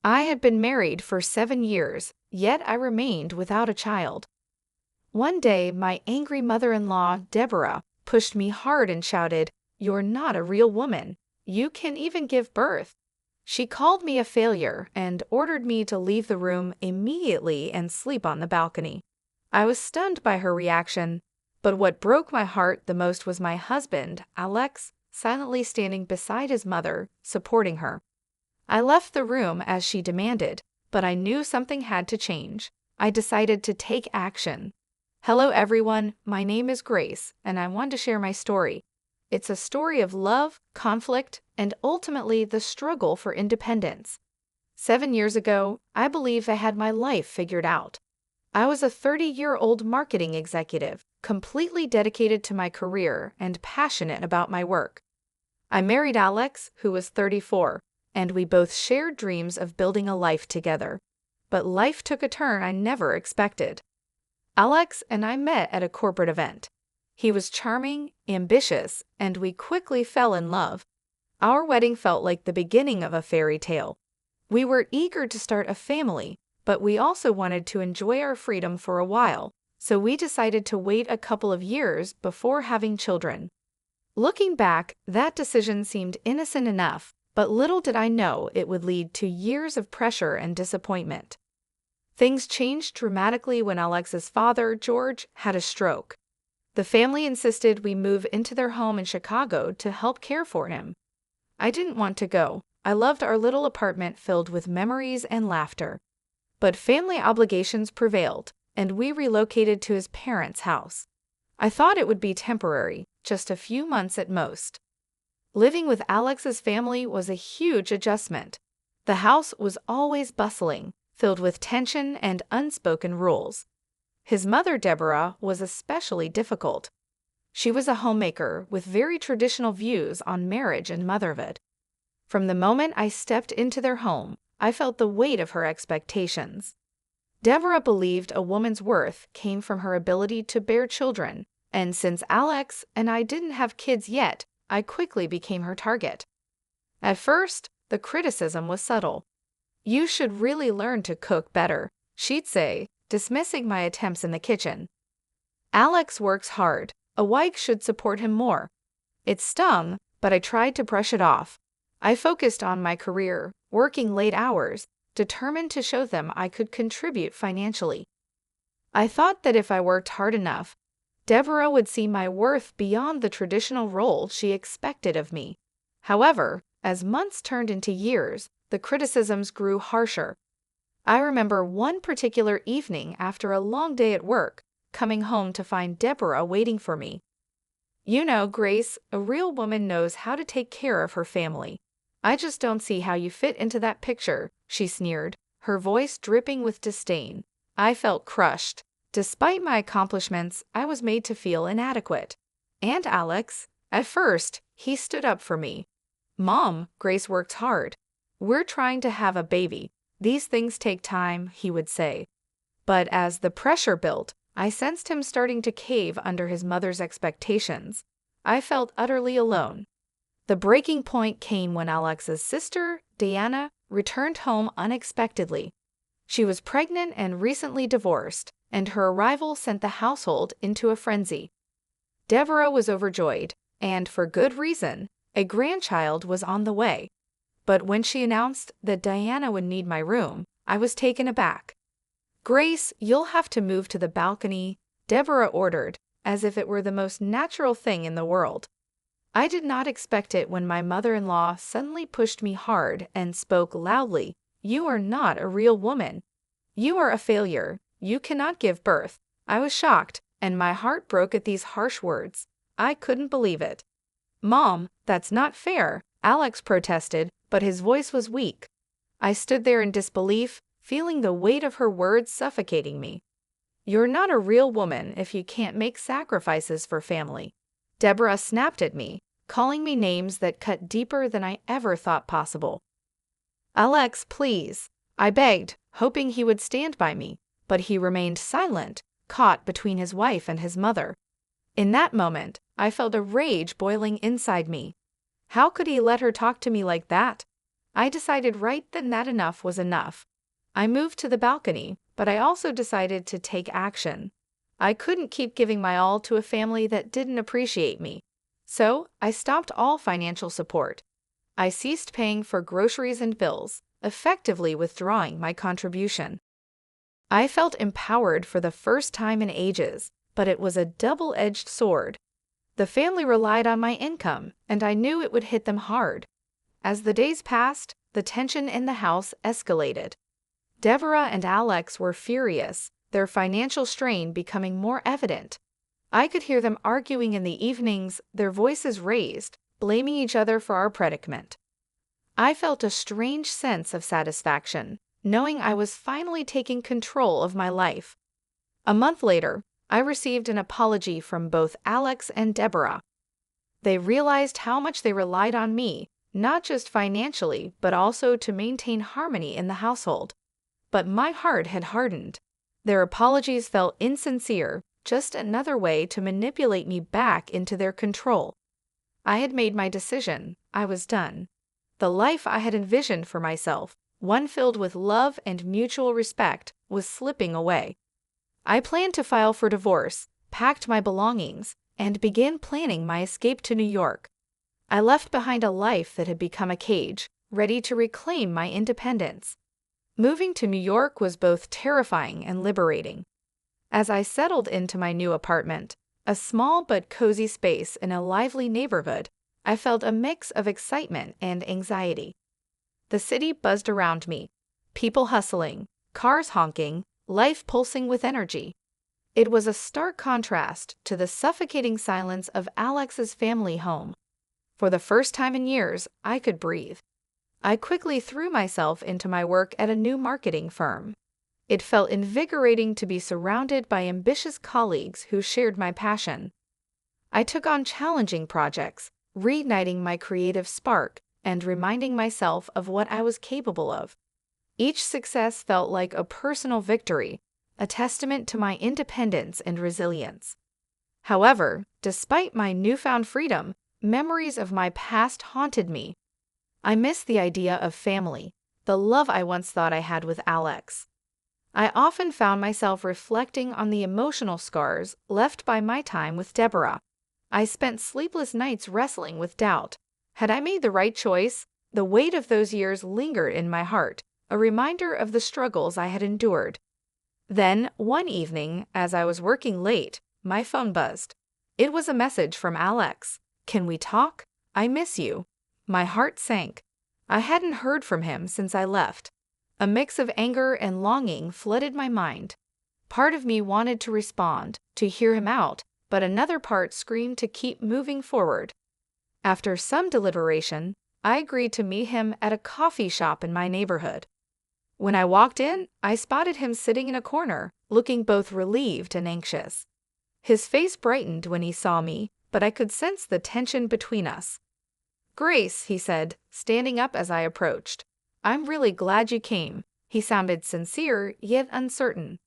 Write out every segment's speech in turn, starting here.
I had been married for 7 years, yet I remained without a child. One day, my angry mother-in-law, Deborah, pushed me hard and shouted, "You're not a real woman. You can't even give birth." She called me a failure and ordered me to leave the room immediately and sleep on the balcony. I was stunned by her reaction, but what broke my heart the most was my husband, Alex, silently standing beside his mother, supporting her. I left the room as she demanded, but I knew something had to change. I decided to take action. Hello everyone, my name is Grace, and I want to share my story. It's a story of love, conflict, and ultimately the struggle for independence. 7 years ago, I believed I had my life figured out. I was a 30-year-old marketing executive, completely dedicated to my career and passionate about my work. I married Alex, who was 34, and we both shared dreams of building a life together. But life took a turn I never expected. Alex and I met at a corporate event. He was charming, ambitious, and we quickly fell in love. Our wedding felt like the beginning of a fairy tale. We were eager to start a family, but we also wanted to enjoy our freedom for a while, so we decided to wait a couple of years before having children. Looking back, that decision seemed innocent enough, but little did I know it would lead to years of pressure and disappointment. Things changed dramatically when Alex's father, George, had a stroke. The family insisted we move into their home in Chicago to help care for him. I didn't want to go. I loved our little apartment filled with memories and laughter. But family obligations prevailed, and we relocated to his parents' house. I thought it would be temporary, just a few months at most. Living with Alex's family was a huge adjustment. The house was always bustling, filled with tension and unspoken rules. His mother, Deborah, was especially difficult. She was a homemaker with very traditional views on marriage and motherhood. From the moment I stepped into their home, I felt the weight of her expectations. Deborah believed a woman's worth came from her ability to bear children, and since Alex and I didn't have kids yet, I quickly became her target. At first, the criticism was subtle. "You should really learn to cook better," she'd say, dismissing my attempts in the kitchen. "Alex works hard. A wife should support him more." It stung, but I tried to brush it off. I focused on my career, working late hours, determined to show them I could contribute financially. I thought that if I worked hard enough, Deborah would see my worth beyond the traditional role she expected of me. However, as months turned into years, the criticisms grew harsher. I remember one particular evening after a long day at work, coming home to find Deborah waiting for me. "You know, Grace, a real woman knows how to take care of her family. I just don't see how you fit into that picture," she sneered, her voice dripping with disdain. I felt crushed. Despite my accomplishments, I was made to feel inadequate. And Alex? At first, he stood up for me. "Mom, Grace works hard. We're trying to have a baby. These things take time," he would say. But as the pressure built, I sensed him starting to cave under his mother's expectations. I felt utterly alone. The breaking point came when Alex's sister, Diana, returned home unexpectedly. She was pregnant and recently divorced, and her arrival sent the household into a frenzy. Deborah was overjoyed, and for good reason. A grandchild was on the way. But when she announced that Diana would need my room, I was taken aback. "Grace, you'll have to move to the balcony," Deborah ordered, as if it were the most natural thing in the world. I did not expect it when my mother-in-law suddenly pushed me hard and spoke loudly. "You are not a real woman. You are a failure. You cannot give birth." I was shocked, and my heart broke at these harsh words. I couldn't believe it. "Mom, that's not fair," Alex protested, but his voice was weak. I stood there in disbelief, feeling the weight of her words suffocating me. "You're not a real woman if you can't make sacrifices for family." Deborah snapped at me, calling me names that cut deeper than I ever thought possible. "Alex, please," I begged, hoping he would stand by me, but he remained silent, caught between his wife and his mother. In that moment, I felt a rage boiling inside me. How could he let her talk to me like that? I decided right then that enough was enough. I moved to the balcony, but I also decided to take action. I couldn't keep giving my all to a family that didn't appreciate me. So, I stopped all financial support. I ceased paying for groceries and bills, effectively withdrawing my contribution. I felt empowered for the first time in ages, but it was a double-edged sword. The family relied on my income, and I knew it would hit them hard. As the days passed, the tension in the house escalated. Deborah and Alex were furious, their financial strain becoming more evident. I could hear them arguing in the evenings, their voices raised, blaming each other for our predicament. I felt a strange sense of satisfaction, knowing I was finally taking control of my life. A month later, I received an apology from both Alex and Deborah. They realized how much they relied on me, not just financially, but also to maintain harmony in the household. But my heart had hardened. Their apologies felt insincere, just another way to manipulate me back into their control. I had made my decision. I was done. The life I had envisioned for myself, one filled with love and mutual respect, was slipping away. I planned to file for divorce, packed my belongings, and began planning my escape to New York. I left behind a life that had become a cage, ready to reclaim my independence. Moving to New York was both terrifying and liberating. As I settled into my new apartment, a small but cozy space in a lively neighborhood, I felt a mix of excitement and anxiety. The city buzzed around me, people hustling, cars honking, life pulsing with energy. It was a stark contrast to the suffocating silence of Alex's family home. For the first time in years, I could breathe. I quickly threw myself into my work at a new marketing firm. It felt invigorating to be surrounded by ambitious colleagues who shared my passion. I took on challenging projects, reigniting my creative spark and reminding myself of what I was capable of. Each success felt like a personal victory, a testament to my independence and resilience. However, despite my newfound freedom, memories of my past haunted me. I missed the idea of family, the love I once thought I had with Alex. I often found myself reflecting on the emotional scars left by my time with Deborah. I spent sleepless nights wrestling with doubt. Had I made the right choice? The weight of those years lingered in my heart, a reminder of the struggles I had endured. Then, one evening, as I was working late, my phone buzzed. It was a message from Alex. "Can we talk? I miss you." My heart sank. I hadn't heard from him since I left. A mix of anger and longing flooded my mind. Part of me wanted to respond, to hear him out, but another part screamed to keep moving forward. After some deliberation, I agreed to meet him at a coffee shop in my neighborhood. When I walked in, I spotted him sitting in a corner, looking both relieved and anxious. His face brightened when he saw me, but I could sense the tension between us. "Grace," he said, standing up as I approached. "I'm really glad you came." He sounded sincere, yet uncertain.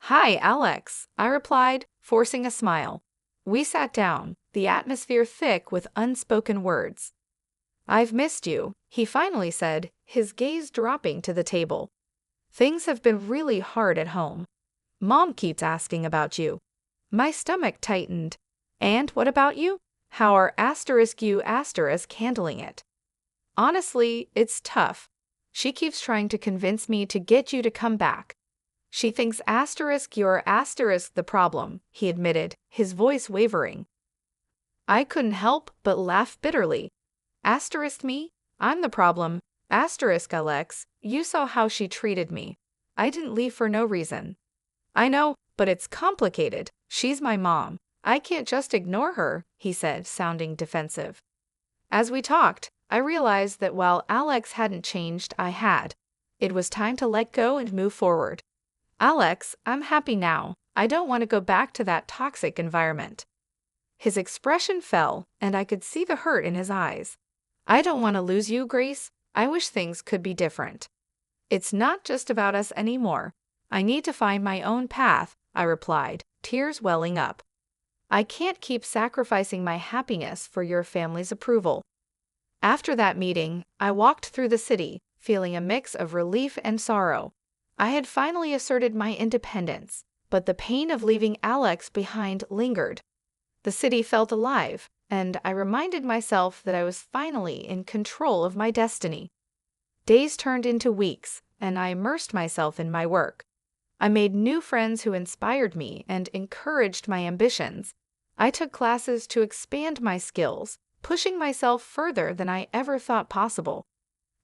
"Hi, Alex," I replied, forcing a smile. We sat down, the atmosphere thick with unspoken words. "I've missed you," he finally said, his gaze dropping to the table. "Things have been really hard at home. Mom keeps asking about you." My stomach tightened. "And what about you? How are *U* handling it?" "Honestly, it's tough. She keeps trying to convince me to get you to come back. She thinks *you're the problem," he admitted, his voice wavering. I couldn't help but laugh bitterly. "Me? I'm the problem. Alex, you saw how she treated me. I didn't leave for no reason." "I know, but it's complicated. She's my mom. I can't just ignore her," he said, sounding defensive. As we talked, I realized that while Alex hadn't changed, I had. It was time to let go and move forward. "Alex, I'm happy now. I don't want to go back to that toxic environment." His expression fell, and I could see the hurt in his eyes. "I don't want to lose you, Grace. I wish things could be different. It's not just about us anymore. I need to find my own path," I replied, tears welling up. "I can't keep sacrificing my happiness for your family's approval." After that meeting, I walked through the city, feeling a mix of relief and sorrow. I had finally asserted my independence, but the pain of leaving Alex behind lingered. The city felt alive, and I reminded myself that I was finally in control of my destiny. Days turned into weeks, and I immersed myself in my work. I made new friends who inspired me and encouraged my ambitions. I took classes to expand my skills, pushing myself further than I ever thought possible.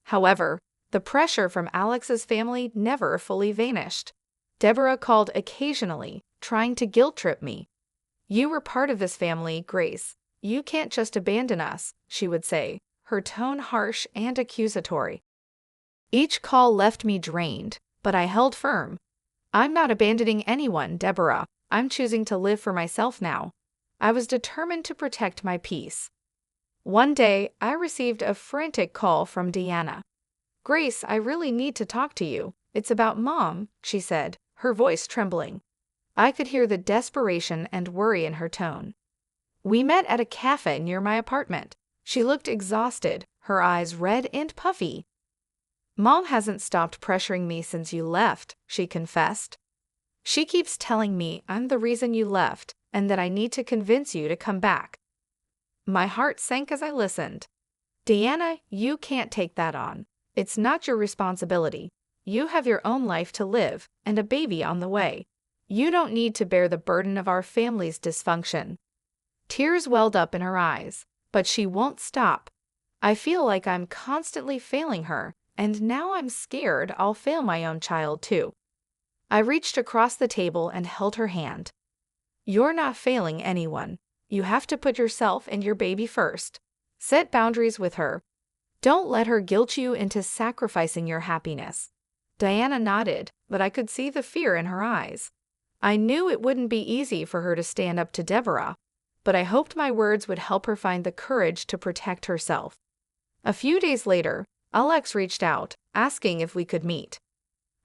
However, the pressure from Alex's family never fully vanished. Deborah called occasionally, trying to guilt-trip me. "You were part of this family, Grace. You can't just abandon us," she would say, her tone harsh and accusatory. Each call left me drained, but I held firm. "I'm not abandoning anyone, Deborah. I'm choosing to live for myself now." I was determined to protect my peace. One day, I received a frantic call from Deanna. "Grace, I really need to talk to you. It's about Mom," she said, her voice trembling. I could hear the desperation and worry in her tone. We met at a cafe near my apartment. She looked exhausted, her eyes red and puffy. "Mom hasn't stopped pressuring me since you left," she confessed. "She keeps telling me I'm the reason you left and that I need to convince you to come back." My heart sank as I listened. "Deanna, you can't take that on. It's not your responsibility. You have your own life to live and a baby on the way. You don't need to bear the burden of our family's dysfunction." Tears welled up in her eyes, but she won't stop. "I feel like I'm constantly failing her, and now I'm scared I'll fail my own child too." I reached across the table and held her hand. "You're not failing anyone. You have to put yourself and your baby first. Set boundaries with her. Don't let her guilt you into sacrificing your happiness." Diana nodded, but I could see the fear in her eyes. I knew it wouldn't be easy for her to stand up to Deborah, but I hoped my words would help her find the courage to protect herself. A few days later, Alex reached out, asking if we could meet.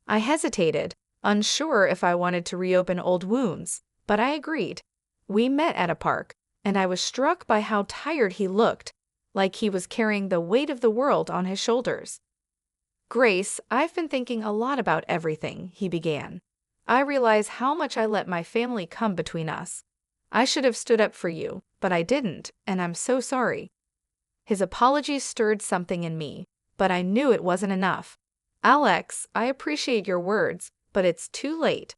I hesitated, unsure if I wanted to reopen old wounds, but I agreed. We met at a park, and I was struck by how tired he looked, like he was carrying the weight of the world on his shoulders. "Grace, I've been thinking a lot about everything," he began. "I realize how much I let my family come between us. I should have stood up for you, but I didn't, and I'm so sorry." His apology stirred something in me, but I knew it wasn't enough. "Alex, I appreciate your words, but it's too late.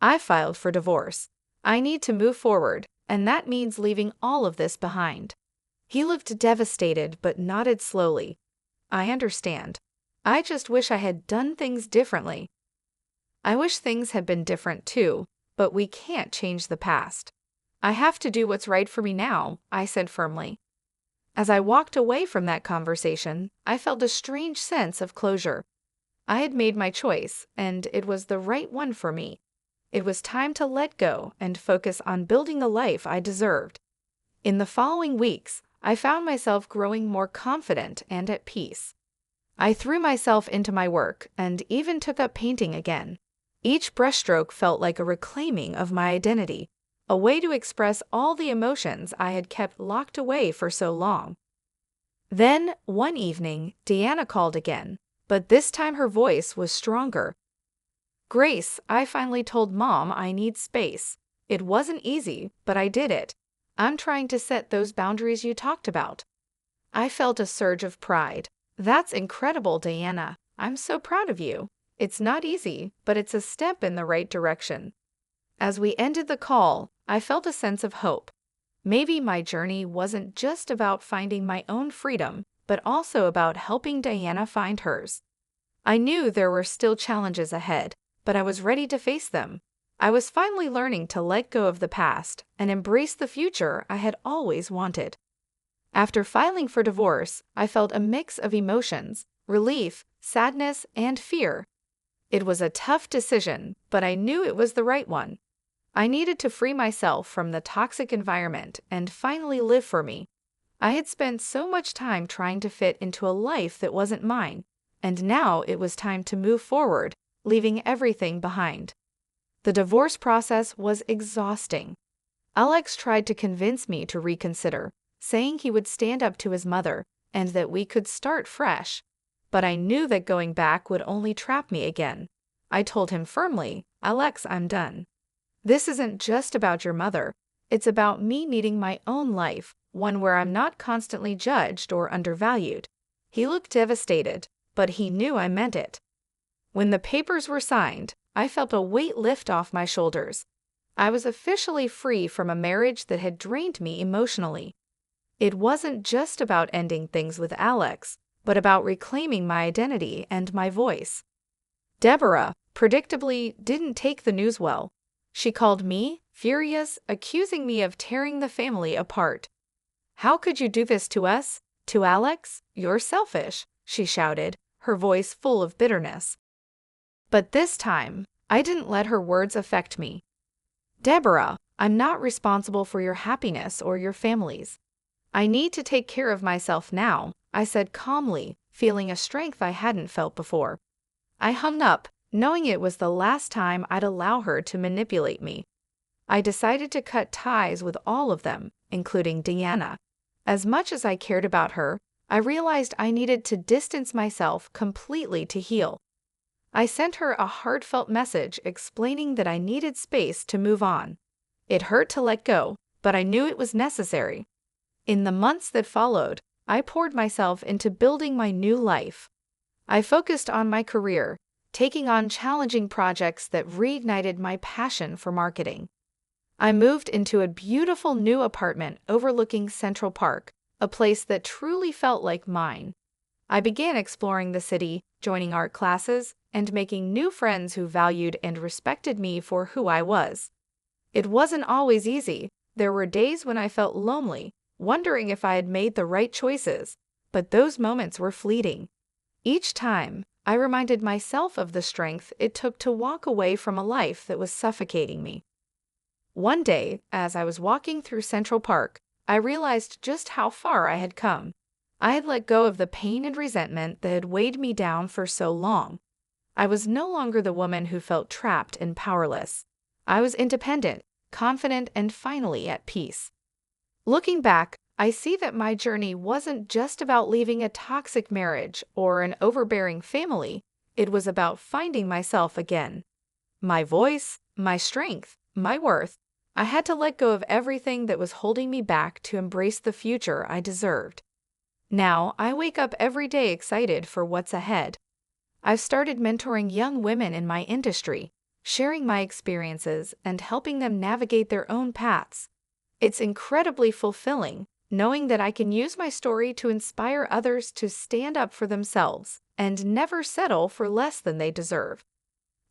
I filed for divorce. I need to move forward, and that means leaving all of this behind." He looked devastated but nodded slowly. "I understand. I just wish I had done things differently." I wish things had been different too, but we can't change the past. "I have to do what's right for me now," I said firmly. As I walked away from that conversation, I felt a strange sense of closure. I had made my choice, and it was the right one for me. It was time to let go and focus on building the life I deserved. In the following weeks, I found myself growing more confident and at peace. I threw myself into my work and even took up painting again. Each brushstroke felt like a reclaiming of my identity, a way to express all the emotions I had kept locked away for so long. Then, one evening, Deanna called again, but this time her voice was stronger. "Grace, I finally told Mom I need space. It wasn't easy, but I did it. I'm trying to set those boundaries you talked about." I felt a surge of pride. "That's incredible, Deanna. I'm so proud of you. It's not easy, but it's a step in the right direction." As we ended the call, I felt a sense of hope. Maybe my journey wasn't just about finding my own freedom, but also about helping Diana find hers. I knew there were still challenges ahead, but I was ready to face them. I was finally learning to let go of the past and embrace the future I had always wanted. After filing for divorce, I felt a mix of emotions: relief, sadness, and fear. It was a tough decision, but I knew it was the right one. I needed to free myself from the toxic environment and finally live for me. I had spent so much time trying to fit into a life that wasn't mine, and now it was time to move forward, leaving everything behind. The divorce process was exhausting. Alex tried to convince me to reconsider, saying he would stand up to his mother, and that we could start fresh. But I knew that going back would only trap me again. I told him firmly, "Alex, I'm done. This isn't just about your mother. It's about me needing my own life, one where I'm not constantly judged or undervalued." He looked devastated, but he knew I meant it. When the papers were signed, I felt a weight lift off my shoulders. I was officially free from a marriage that had drained me emotionally. It wasn't just about ending things with Alex, but about reclaiming my identity and my voice. Deborah, predictably, didn't take the news well. She called me, furious, accusing me of tearing the family apart. "How could you do this to us? To Alex? You're selfish," she shouted, her voice full of bitterness. But this time, I didn't let her words affect me. "Deborah, I'm not responsible for your happiness or your family's. I need to take care of myself now," I said calmly, feeling a strength I hadn't felt before. I hung up, knowing it was the last time I'd allow her to manipulate me. I decided to cut ties with all of them, including Deanna. As much as I cared about her, I realized I needed to distance myself completely to heal. I sent her a heartfelt message explaining that I needed space to move on. It hurt to let go, but I knew it was necessary. In the months that followed, I poured myself into building my new life. I focused on my career, taking on challenging projects that reignited my passion for marketing. I moved into a beautiful new apartment overlooking Central Park, a place that truly felt like mine. I began exploring the city, joining art classes, and making new friends who valued and respected me for who I was. It wasn't always easy. There were days when I felt lonely, wondering if I had made the right choices, but those moments were fleeting. Each time, I reminded myself of the strength it took to walk away from a life that was suffocating me. One day, as I was walking through Central Park, I realized just how far I had come. I had let go of the pain and resentment that had weighed me down for so long. I was no longer the woman who felt trapped and powerless. I was independent, confident, and finally at peace. Looking back, I see that my journey wasn't just about leaving a toxic marriage or an overbearing family. It was about finding myself again. My voice, my strength, my worth. I had to let go of everything that was holding me back to embrace the future I deserved. Now, I wake up every day excited for what's ahead. I've started mentoring young women in my industry, sharing my experiences and helping them navigate their own paths. It's incredibly fulfilling, knowing that I can use my story to inspire others to stand up for themselves and never settle for less than they deserve.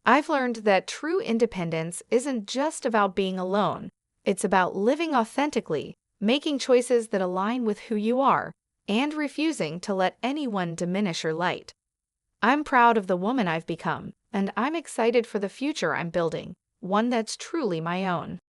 I've learned that true independence isn't just about being alone. It's about living authentically, making choices that align with who you are, and refusing to let anyone diminish your light. I'm proud of the woman I've become, and I'm excited for the future I'm building, one that's truly my own.